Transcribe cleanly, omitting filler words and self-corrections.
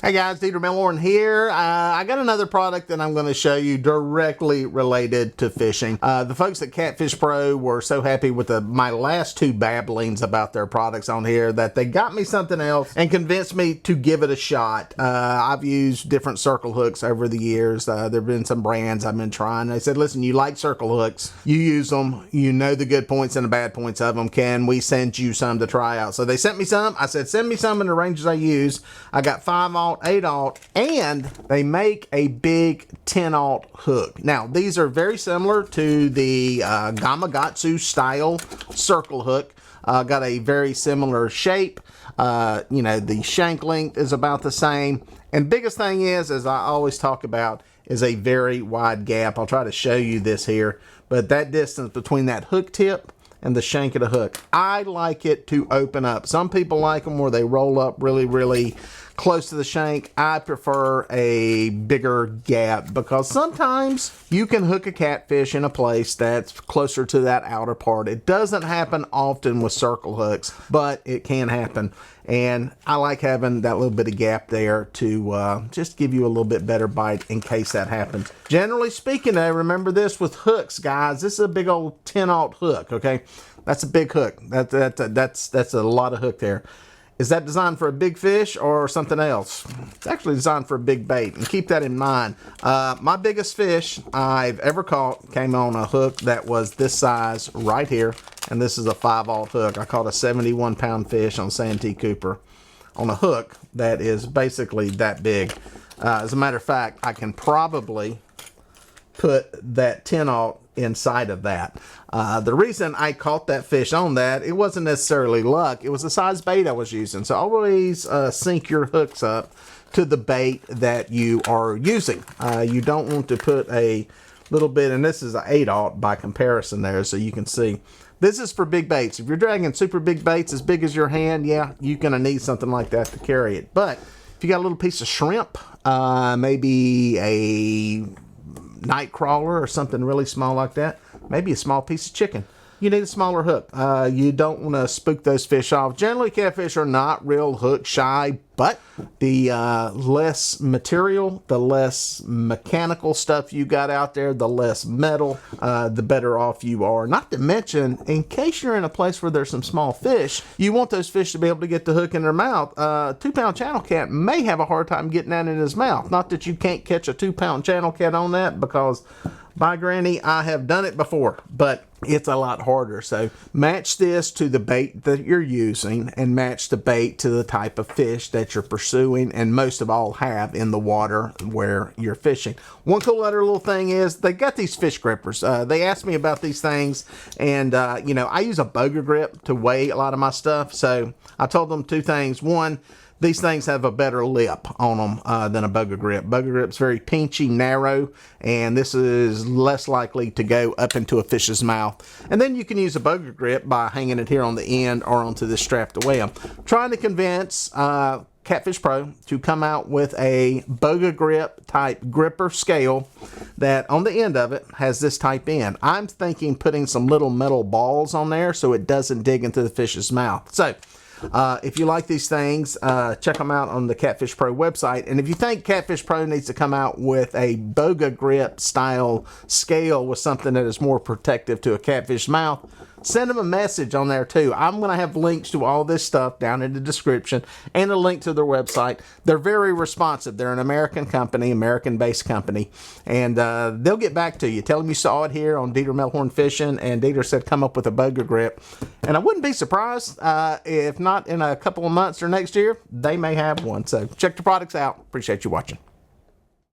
Hey guys, Dieter Melhorn here. I got another product that I'm going to show you directly related to fishing. The folks at Catfish Pro were so happy with my last two babblings about their products on here that they got me something else and convinced me to give it a shot. I've used different circle hooks over the years. There have been some brands I've been trying. They said, listen, you like circle hooks. You use them. You know the good points and the bad points of them. Can we send you some to try out? So they sent me some. I said, send me some in the ranges I use. I got 5/0, 8/0, and they make a big 10/0 hook. Now, these are very similar to the Gamakatsu style circle hook. Got a very similar shape. You know, the shank length is about the same. And biggest thing is, as I always talk about, is a very wide gap. I'll try to show you this here. But that distance between that hook tip and the shank of the hook, I like it to open up. Some people like them where they roll up really close to the shank. I prefer a bigger gap because sometimes you can hook a catfish in a place that's closer to that outer part. It doesn't happen often with circle hooks, but it can happen. And I like having that little bit of gap there to just give you a little bit better bite in case that happens. Generally speaking, though, remember this with hooks, guys. This is a big old 10/0 hook, okay? That's a big hook. That's a lot of hook there. Is that designed for a big fish or something else? It's actually designed for a big bait, and keep that in mind. My biggest fish I've ever caught came on a hook that was this size right here, and this is a 5/0 hook. I caught a 71-pound fish on Santee Cooper on a hook that is basically that big. As a matter of fact, I can probably put that 10/0 inside of that. The reason I caught that fish on that, it wasn't necessarily luck. It was the size bait I was using. So always sync your hooks up to the bait that you are using. You don't want to put a little bit, and this is an 8/0 by comparison there, so you can see. This is for big baits. If you're dragging super big baits as big as your hand, yeah, you're going to need something like that to carry it. But if you got a little piece of shrimp, maybe a night crawler or something really small like that, maybe a small piece of chicken, you need a smaller hook. You don't want to spook those fish off. Generally, catfish are not real hook shy, but the less material, the less mechanical stuff you got out there, the less metal, the better off you are. Not to mention, in case you're in a place where there's some small fish, you want those fish to be able to get the hook in their mouth. 2-pound channel cat may have a hard time getting that in his mouth. Not that you can't catch a 2-pound channel cat on that, because by granny, I have done it before, but it's a lot harder. So match this to the bait that you're using and match the bait to the type of fish that you're pursuing, and most of all have in the water where you're fishing. One cool other little thing is they got these fish grippers. They asked me about these things, and you know, I use a boga grip to weigh a lot of my stuff. So I told them two things. One, these things have a better lip on them than a boga grip. Boga grip's very pinchy, narrow, and this is less likely to go up into a fish's mouth. And then you can use a boga grip by hanging it here on the end or onto this strap to weigh them. Trying to convince Catfish Pro to come out with a boga grip type gripper scale that on the end of it has this type end. I'm thinking putting some little metal balls on there so it doesn't dig into the fish's mouth. So if you like these things, check them out on the Catfish Pro website. And if you think Catfish Pro needs to come out with a boga grip style scale with something that is more protective to a catfish mouth, send them a message on there too. I'm going to have links to all this stuff down in the description and a link to their website. They're very responsive. They're an American company, American-based company, and they'll get back to you. Tell them you saw it here on Dieter Melhorn Fishing, and Dieter said come up with a boga grip. And I wouldn't be surprised if not in a couple of months or next year, they may have one. So check the products out. Appreciate you watching.